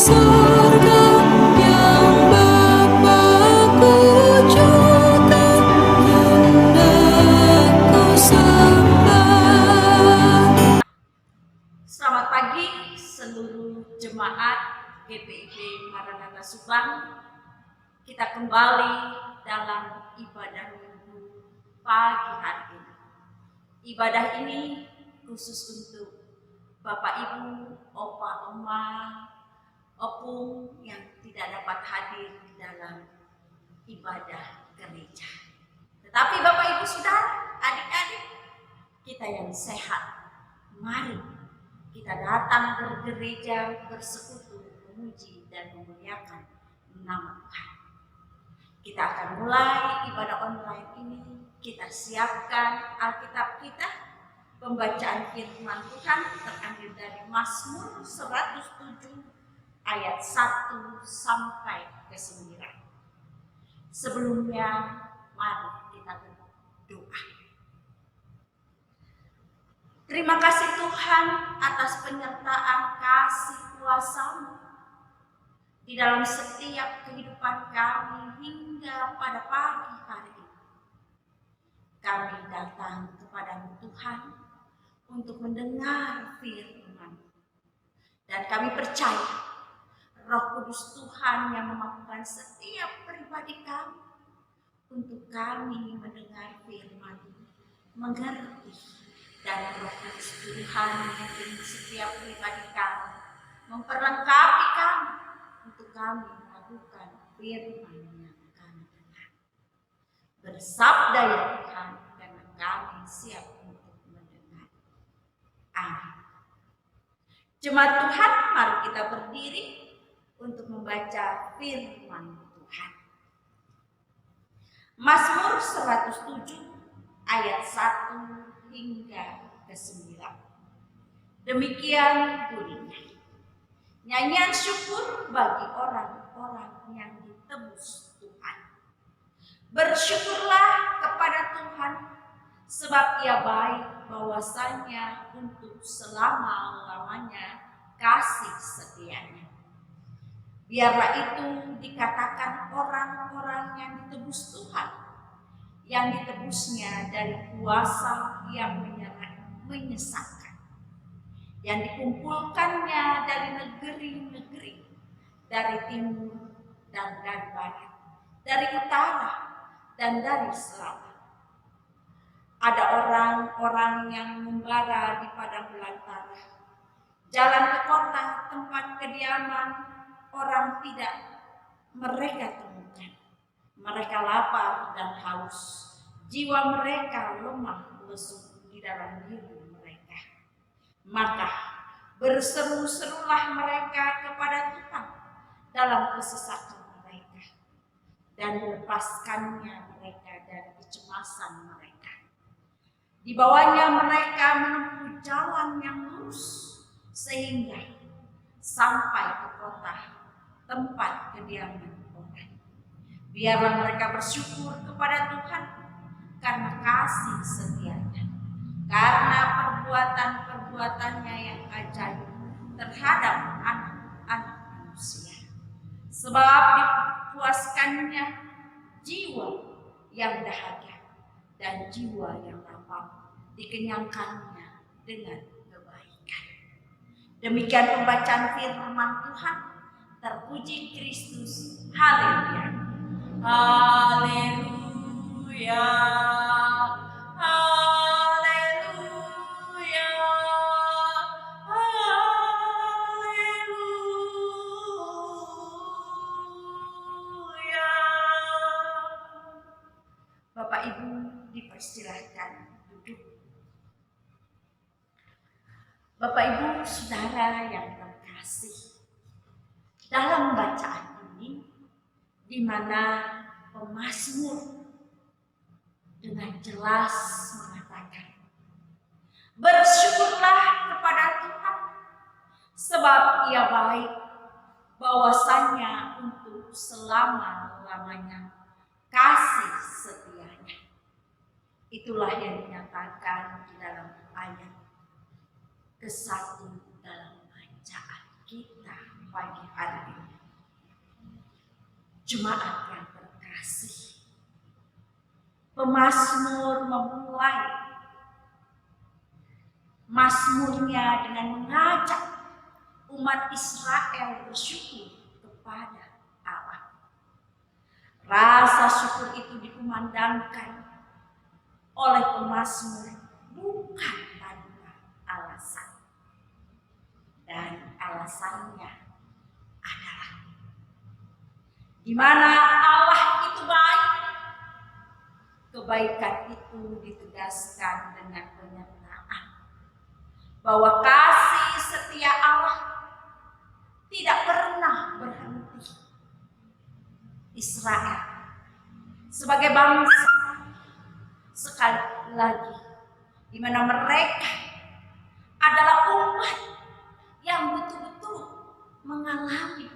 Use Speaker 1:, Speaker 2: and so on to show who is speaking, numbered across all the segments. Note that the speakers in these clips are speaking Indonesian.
Speaker 1: surga yang Bapa-Ku wujudkan, hendak Ku sembah.
Speaker 2: Selamat pagi seluruh jemaat GPIB Maranatha Subang. Kita kembali dalam ibadah minggu pagi hari ini. Ibadah ini khusus untuk Bapak Ibu, Opa, Oma, Opung yang tidak dapat hadir di dalam ibadah gereja. Tetapi Bapak Ibu Saudara, adik-adik kita yang sehat, mari kita datang bergereja, bersekutu, memuji dan memuliakan nama Tuhan. Kita akan mulai ibadah online ini. Kita siapkan Alkitab kita. Pembacaan firman Tuhan terambil dari Mazmur 107 ayat 1 sampai ke 9. Sebelumnya mari kita berdoa. Terima kasih Tuhan atas penyertaan kasih kuasa-Mu di dalam setiap kehidupan kami hingga pada pagi hari ini. Kami datang kepada-Mu Tuhan untuk mendengar firman. Dan kami percaya Roh Kudus Tuhan yang memampukan setiap pribadi kami untuk kami mendengar firman, mengerti. Dan Roh Kudus Tuhan memimpin setiap pribadi kami, memperlengkapi kami untuk kami melakukan firman yang kami dengar. Bersabda ya Tuhan, dan kami siap untuk mendengar. Amin. Jemaat Tuhan, mari kita berdiri untuk membaca firman Tuhan. Mazmur 107 ayat 1 hingga ke 9. Demikian bunyinya. Nyanyian syukur bagi orang-orang yang ditebus Tuhan. Bersyukurlah kepada Tuhan, sebab Ia baik, bahwasanya untuk selama-lamanya kasih setianya. Biarlah itu dikatakan orang-orang yang ditebus Tuhan, yang ditebusnya dari kuasa yang menyesatkan, yang dikumpulkannya dari negeri-negeri, dari timur dan dari barat, dari utara dan dari selatan. Ada orang-orang yang membara di padang belantara, jalan ke kota tempat kediaman orang tidak mereka temukan. Mereka lapar dan haus, jiwa mereka lemah lesu di dalam diri mereka. Maka berseru-serulah mereka kepada Tuhan dalam kesesakan mereka, dan dilepaskannya mereka dari kecemasan mereka. Di bawahnya mereka menempuh jalan yang lurus, sehingga sampai ke kota tempat kediaman orang. Biarlah mereka bersyukur kepada Tuhan karena kasih setianya, karena perbuatan-perbuatannya yang ajaib terhadap anak-anak manusia. Sebab dipuaskannya jiwa yang dahaga dan jiwa yang lapar dikenyangkannya dengan kebaikan. Demikian pembacaan firman Tuhan. Terpuji Kristus. Haleluya. Haleluya. Haleluya. Haleluya. Bapak Ibu dipersilahkan duduk. Bapak Ibu Saudara yang terkasih, dalam bacaan ini di mana pemazmur dengan jelas mengatakan, bersyukurlah kepada Tuhan sebab Ia baik, bahwasanya untuk selama-lamanya kasih setianya. Itulah yang dinyatakan di dalam ayat ke-1 dalam bacaan kita pagi hari ini. Jemaat yang terkasih, pemazmur memulai mazmurnya dengan mengajak umat Israel bersyukur kepada Allah. Rasa syukur itu dikumandangkan oleh pemazmur bukan tanpa alasan. Dan alasannya adalah di mana Allah itu baik. Kebaikan itu ditegaskan dengan penyertaan bahwa kasih setia Allah tidak pernah berhenti. Israel sebagai bangsa sekali lagi di mana mereka adalah umat yang betul-betul mengalami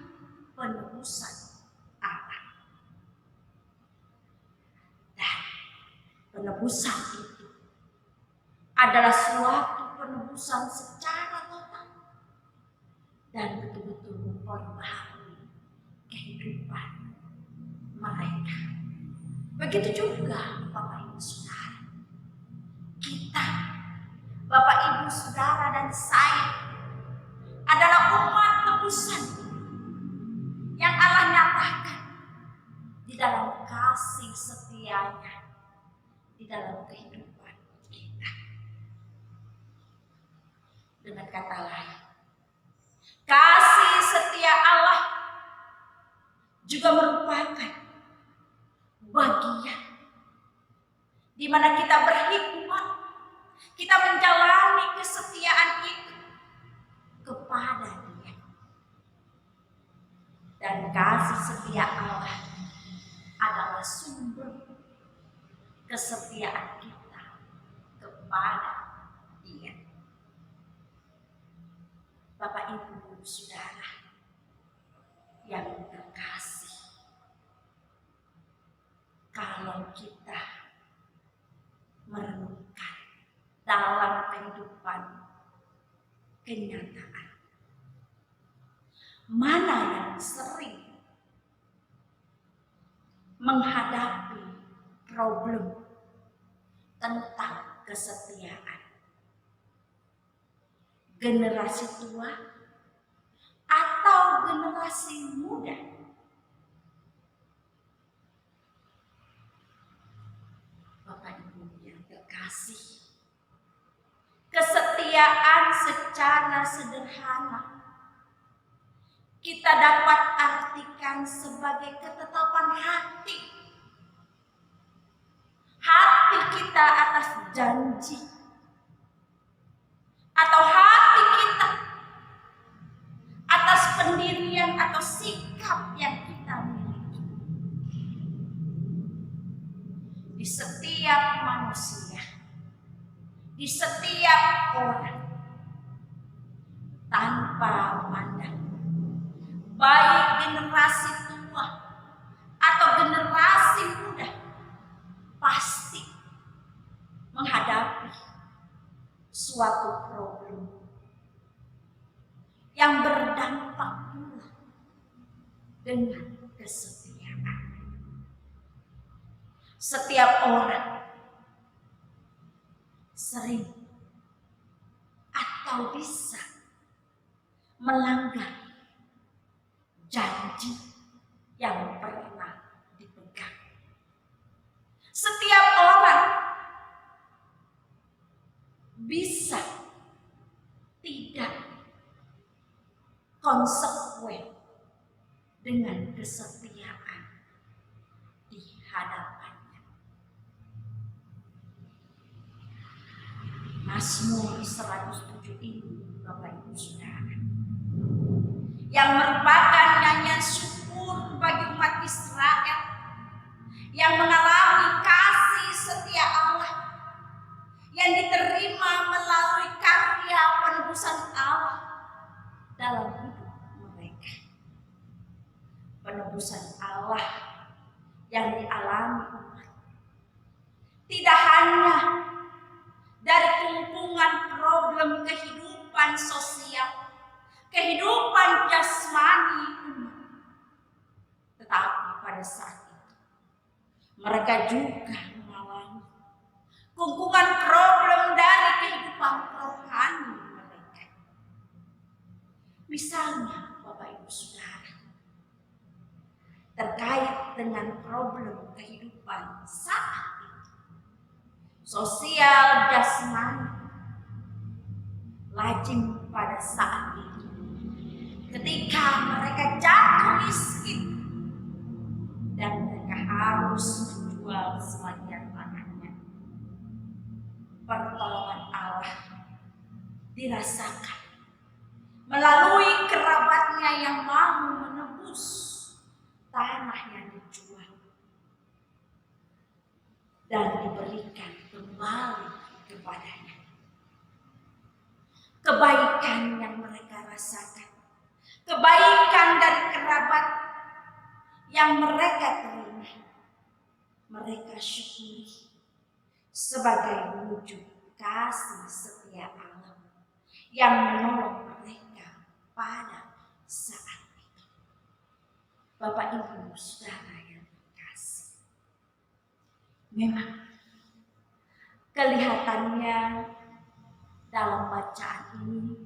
Speaker 2: penebusan Allah. Dan penebusan itu adalah suatu penebusan secara total dan betul-betul memperbaharui kehidupan mereka. Begitu juga Bapak Ibu Saudara, kita Bapak Ibu Saudara dan saya adalah umat tebusan yang Allah nyatakan di dalam kasih setianya di dalam kehidupan kita. Dengan kata lain, kasih setia Allah juga merupakan bagian di mana kita berhikmat, kita menjalani kesetiaan itu kepada Dia. Dan kasih setia Allah adalah sumber kesetiaan kita kepada Dia. Bapak Ibu Saudara yang terkasih, kalau kita merenungkan dalam kehidupan kenyataan, mana yang sering menghadapi problem tentang kesetiaan? Generasi tua atau generasi muda? Bapak Ibu yang terkasih, kesetiaan secara sederhana kita dapat artikan sebagai ketetapan hati. Hati kita atas janji, atau hati kita atas pendirian atau sikap yang kita miliki. Di setiap manusia, di setiap orang, tanpa memandang baik generasi tua atau generasi muda, pasti menghadapi suatu problem yang berdampak pula dengan kesetiaan. Setiap orang sering atau bisa melanggar janji yang pernah dipegang. Setiap orang bisa tidak konsekuen dengan kesetiaan di hadapannya. Mazmur 107 ini, Bapak Ibu Saudara, yang merupakan nyanyian syukur bagi umat Israel yang mengalami kasih setia Allah yang diterima melalui karya penebusan Allah dalam hidup mereka. Penebusan Allah yang dialami umat tidak hanya dari tumpukan problem kehidupan sosial, kehidupan jasmani,
Speaker 3: pada saat itu mereka juga mengalami kungkungan problem dari kehidupan rohani mereka. Misalnya Bapak Ibu Saudara, terkait dengan problem kehidupan saat itu, sosial jasmani lazim pada saat itu ketika mereka jatuh miskin dan mereka harus menjual sebagian tanahnya. Pertolongan Allah dirasakan melalui kerabatnya yang mau menebus tanah yang dijual dan diberikan kembali kepadanya. Kebaikan yang mereka rasakan, kebaikan dari kerabat yang mereka terima, mereka syukuri sebagai wujud kasih setia Allah yang menolong mereka pada saat itu. Bapak Ibu Saudara yang terkasih, memang kelihatannya dalam bacaan ini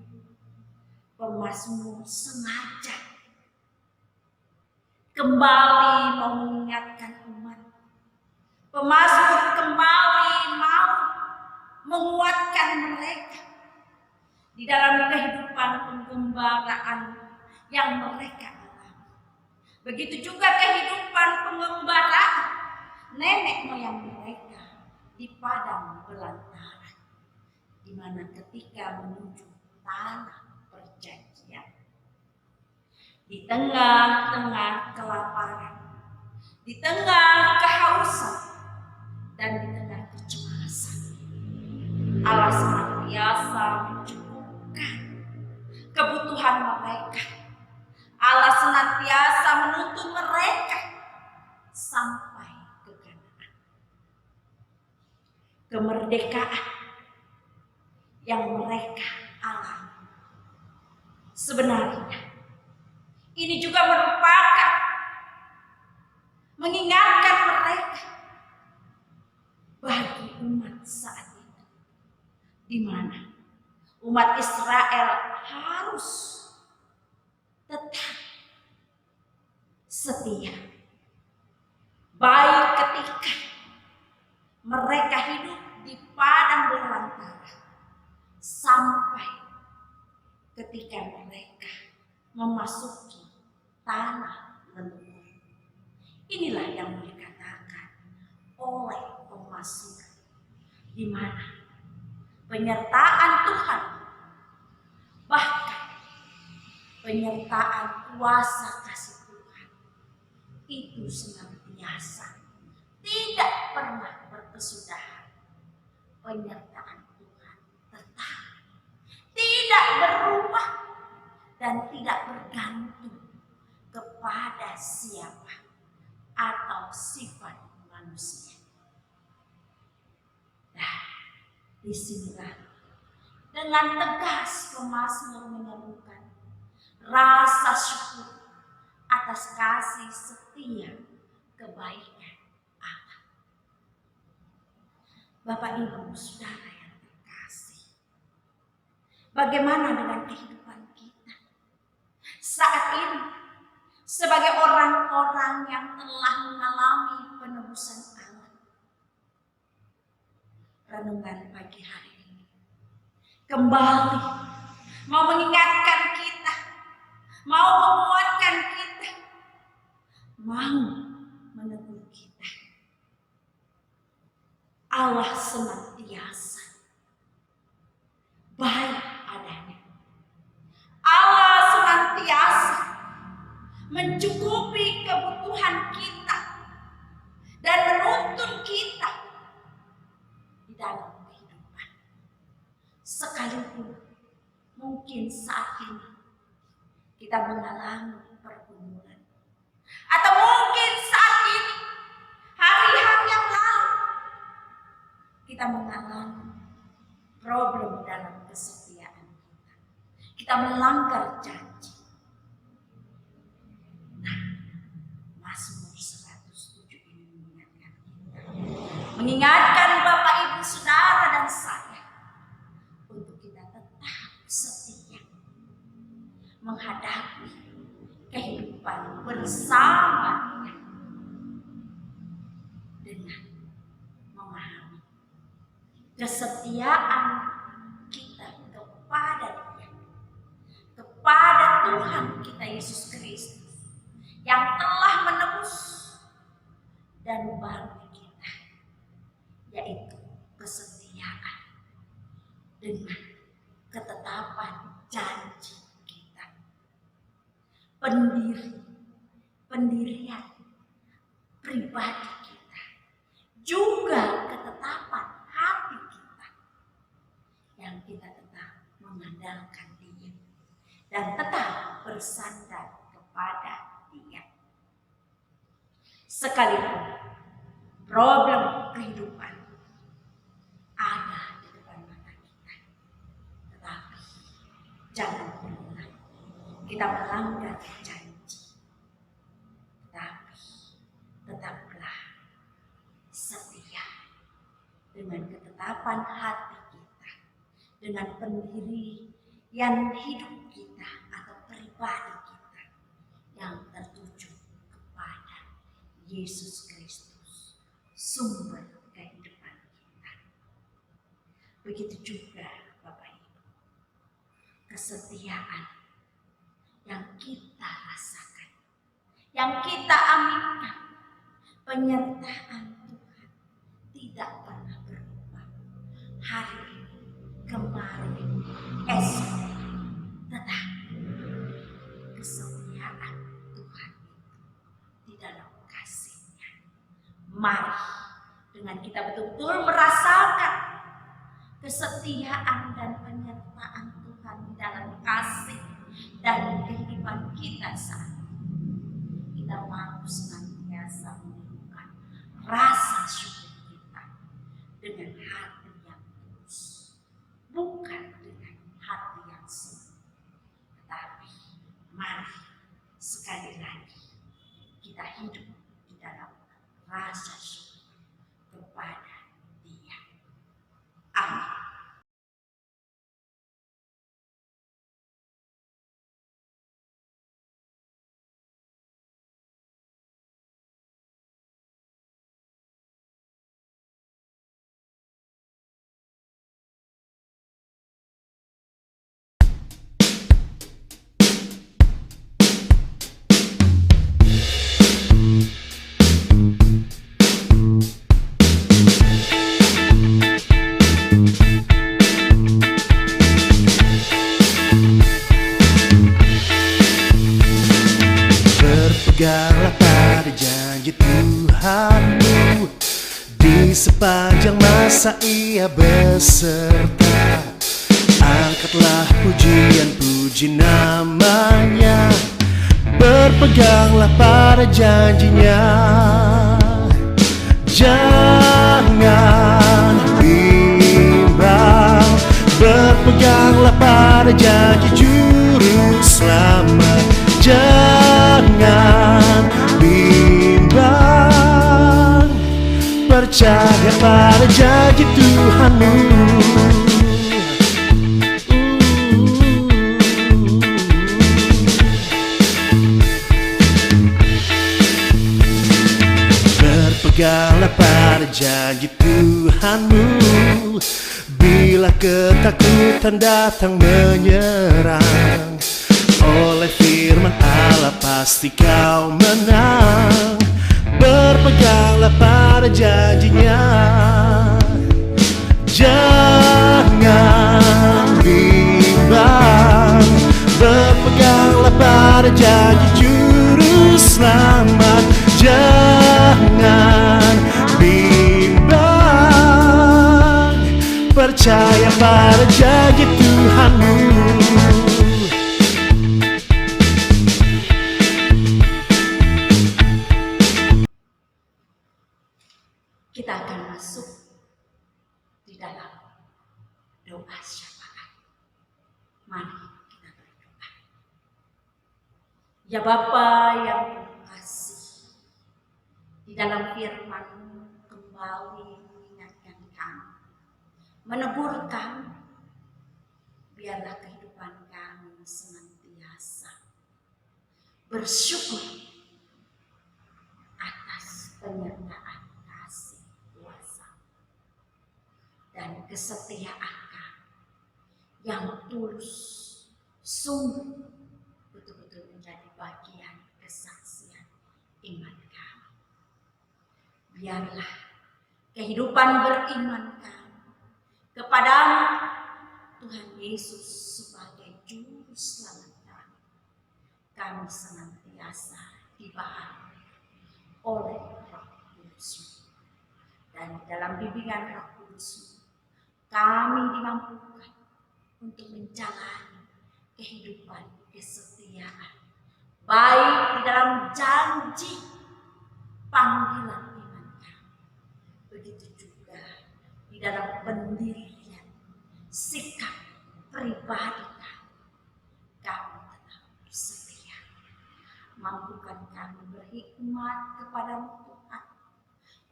Speaker 3: pemazmur sengaja kembali mau mengingatkan umat. Pemazmur kembali mau menguatkan mereka di dalam kehidupan penggembaraan yang mereka alami. Begitu juga kehidupan pengembaraan nenek moyang mereka di padang belantara, di mana ketika menuju tanah perjanjian, di tengah-tengah kelaparan, di tengah kehausan, dan di tengah kecemasan, Allah senantiasa mencukupkan kebutuhan mereka. Allah senantiasa menuntun mereka sampai ke Kanaan. Kemerdekaan yang mereka alami sebenarnya ini juga merupakan mengingatkan mereka bagi umat saat itu, di mana umat Israel harus tetap setia, baik ketika mereka hidup di padang belantara sampai ketika mereka memasuki tanah leluhur. Inilah yang dikatakan oleh pemazmur, di mana penyertaan Tuhan, bahkan penyertaan kuasa kasih Tuhan itu senantiasa tidak pernah berkesudahan. Penyertaan Tuhan tetap tidak berubah dan tidak bergantung kepada siapa atau sifat manusia. Nah, disinilah dengan tegas pemazmur menyerukan rasa syukur atas kasih setia kebaikan Allah. Bapak Ibu Saudara yang terkasih, bagaimana dengan kehidupan kita saat ini sebagai orang-orang yang telah mengalami penebusan Allah? Renungan pagi hari ini kembali mau mengingatkan kita, mau menguatkan kita, mau menegur kita. Allah senantiasa baik adanya. Allah senantiasa mencukupi kebutuhan kita dan menuntun kita di dalam kehidupan. Sekalipun mungkin saat ini kita mengalami pergumulan, atau mungkin saat ini hari-hari yang lalu kita mengalami problem dalam kesetiaan kita. Kita melanggar janji. Nah, Mazmur mengingatkan Bapak Ibu Saudara dan saya untuk kita tetap setia menghadapi kehidupan bersama Dia dengan memahami kesetiaan kita kepada Dia, kepada Tuhan kita Yesus Kristus yang telah menebus dan bagi kita, yaitu kesetiaan dengan ketetapan janji kita, pendirian pribadi kita, juga ketetapan hati kita yang kita tetap mengandalkan Dia dan tetap bersandar kepada Dia. Sekalipun problem kehidupan ada di depan mata kita, tetapi jangan pernah kita melanggar janji, tetapi tetaplah setia dengan ketetapan hati kita, dengan pendirian hidup kita atau pribadi kita yang tertuju kepada Yesus Kristus, sumber kehidupan kita. Begitu juga Bapak Ibu, kesetiaan yang kita rasakan, yang kita aminkan, penyertaan Tuhan tidak pernah berubah. Hari ini, kemarin, esok, tetapi kesetiaan Tuhan itu di dalam kasih-Nya. Mari dengan kita betul-betul merasakan kesetiaan dan penyertaan Tuhan di dalam kasih dan kehidupan kita saat ini, kita mampu senantiasa menunjukkan rasa syukur kita dengan hati yang tulus, bukan dengan hati yang semu. Tetapi mari sekali lagi kita hidup di dalam rasa syukur kepada Dia. Amin.
Speaker 4: Berpeganglah pada janji Tuhanmu, di sepanjang masa Ia beserta. Angkatlah pujian-puji namanya, berpeganglah pada janjinya. Jangan bimbang, berpeganglah pada janji Juru Selamat. Jangan bimbang, percaya pada janji Tuhanmu. Berpeganglah pada janji Tuhanmu, bila ketakutan datang menyerang. Oleh firman Allah pasti kau menang. Berpeganglah pada janjinya. Jangan bimbang, berpeganglah pada janji Juru Selamat. Jangan bimbang, percaya pada janji Tuhanmu.
Speaker 3: Kita akan masuk di dalam doa syafaat. Mari kita berdoa. Ya Bapa yang penuh kasih, di dalam firman-Mu kembali menegur kami. Biarlah kehidupan kami senantiasa bersyukur atas penyertaan kasih kuasa dan kesetiaan kami yang tulus, sungguh betul-betul menjadi bagian kesaksian iman kami. Biarlah kehidupan beriman kami kepada Tuhan Yesus sebagai juru selamat kami, kami senantiasa dibaharui oleh Roh Kudus, dan di dalam bimbingan Roh Kudus kami dimampukan untuk menjalani kehidupan kesetiaan, baik di dalam janji panggilan iman kami, begitu juga di dalam pendirian sikap pribadi kami tetap bersetia. Mampukan kami berhikmat kepada Tuhan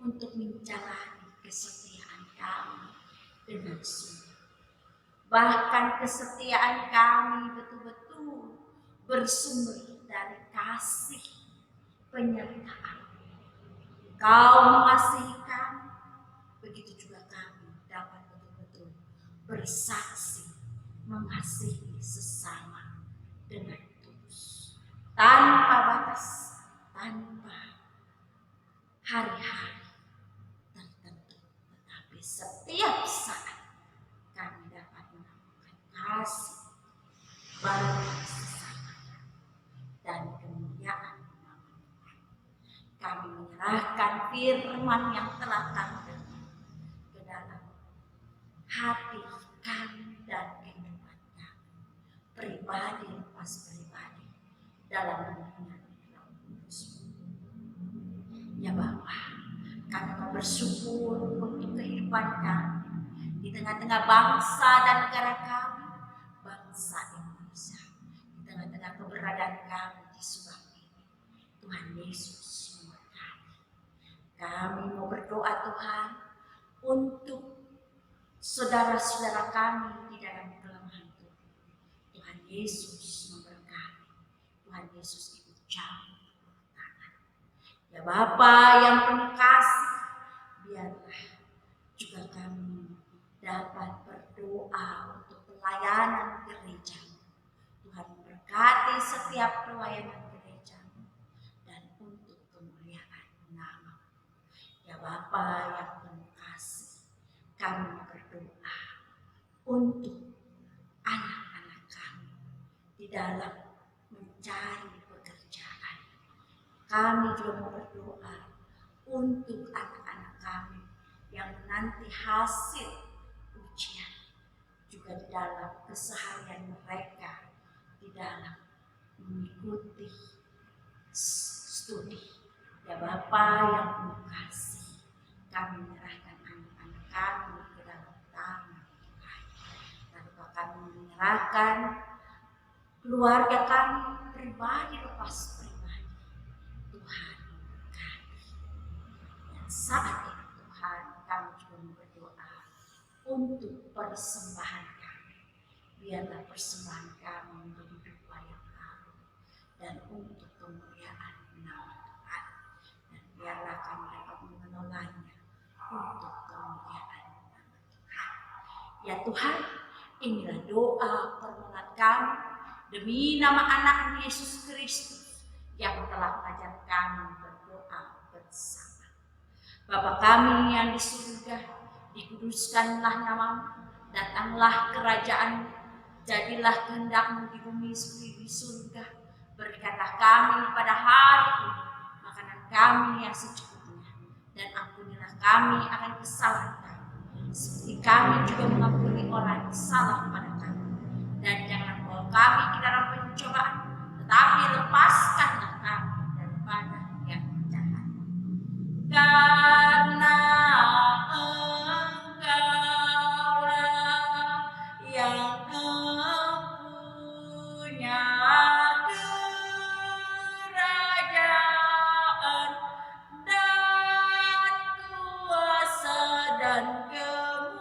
Speaker 3: untuk menjalani kesetiaan kami dengan sungguh. Bahkan kesetiaan kami betul-betul bersumber dari kasih penyertaan. Kau mengasihi kami, begitu juga kami dapat betul-betul bersaksi mengasihi sesama dengan tulus, tanpa batas, tanpa hari-hari tertentu, tetapi setiap saat kami dapat menemukan kasih bagi sesama dan kemuliaan nama Tuhan. Kami menyerahkan firman yang telah kami dengar ke dalam hati kami dan kehidupan kami, pribadi lepas pribadi, dalam naungan Roh Kudus. Ya Bapa, kami mau bersyukur untuk kehidupan kami di tengah-tengah bangsa dan negara kami, bangsa Indonesia, di tengah-tengah keberadaan kami di Subang ini. Tuhan Yesus memberkati. Kami mau berdoa Tuhan untuk saudara-saudara kami di dalam kelemahan tubuh. Tuhan Yesus memberkati. Tuhan Yesus ikut campur tangan. Ya Bapa yang penuh kasih, biarlah juga kami dapat berdoa untuk pelayanan gereja. Tuhan memberkati setiap pelayanan gereja dan untuk kemuliaan nama. Ya Bapa yang penuh kasih, kami berdoa untuk anak-anak kami di dalam mencari pekerjaan. Kami juga mau berdoa untuk anak-anak kami yang menanti hasil ujian, juga di dalam keseharian mereka, di dalam mengikuti studi. Ya Bapa yang penuh kasih, kami menyerahkan anak-anak kami ke dalam tangan Tuhan. Lalu kami menyerahkan keluarga kami, pribadi lepas pribadi. Tuhan memberkati. Dan saat ini Tuhan, kami juga berdoa untuk persembahan kami. Biarlah persembahan kami menjadi dupa yang harum dan untuk kemuliaan nama Tuhan. Dan biarlah kami dapat mengelolanya untuk kemuliaan nama Tuhan. Ya Tuhan, inilah doa permohonan kami demi nama anak Yesus Kristus yang telah mengajar kami berdoa bersama. Bapa kami yang di surga, dikuduskanlah namamu, datanglah kerajaan, jadilah kehendak-Mu di bumi seperti di surga. Berikanlah kami pada hari ini makanan kami yang secukupnya, dan ampunilah kami akan kesalahan kami, seperti kami juga mengampuni orang yang salah kepada kami. Dan jangan bawa kami ke dalam pencobaan, tetapi lepaskanlah kami daripada yang jahat. Karena Engkaulah yang mempunyai kerajaan dan kuasa dan kemuliaan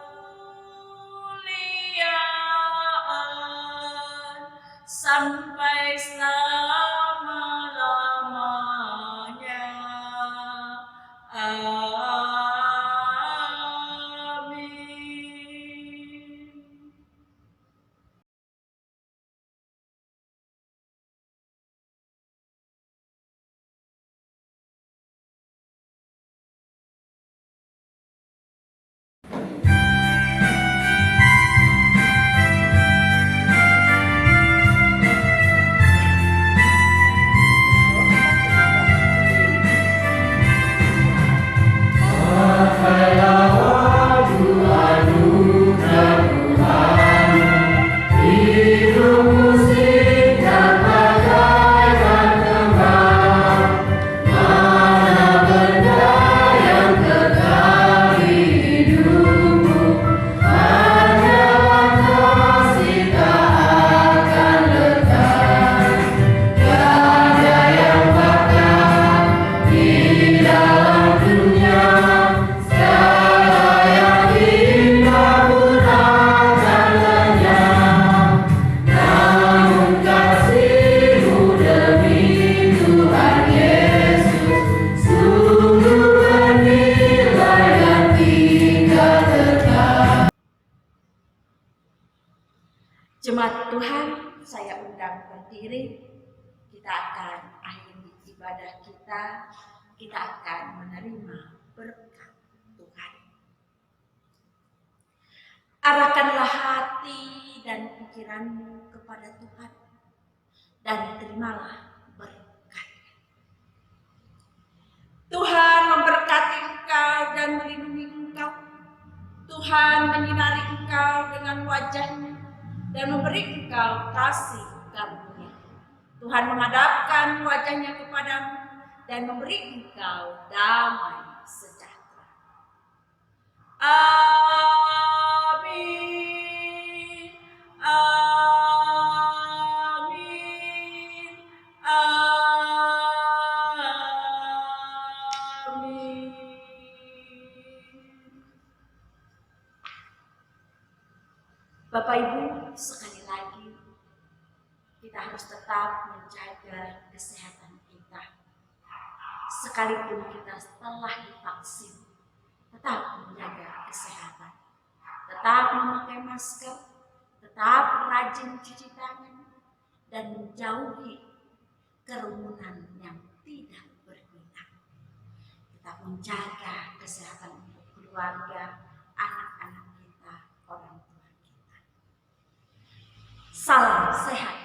Speaker 3: ibadah kita, kita akan menerima berkat Tuhan. Arahkanlah hati dan pikiranmu kepada Tuhan dan terimalah berkat. Tuhan memberkati engkau dan melindungi engkau. Tuhan menyinari engkau dengan wajah-Nya dan memberi engkau kasih karunia. Tuhan menghadapkan wajah-Nya kepadamu dan memberi engkau damai sejahtera. Amin. Amin. Amin. Bapak Ibu, sekali lagi kita harus tetap menjaga kesehatan kita. Sekalipun kita telah divaksin, tetap menjaga kesehatan. Tetap memakai masker, tetap rajin cuci tangan, dan menjauhi kerumunan yang tidak berguna. Tetap menjaga kesehatan untuk keluarga, anak-anak kita, orang tua kita. Salam sehat.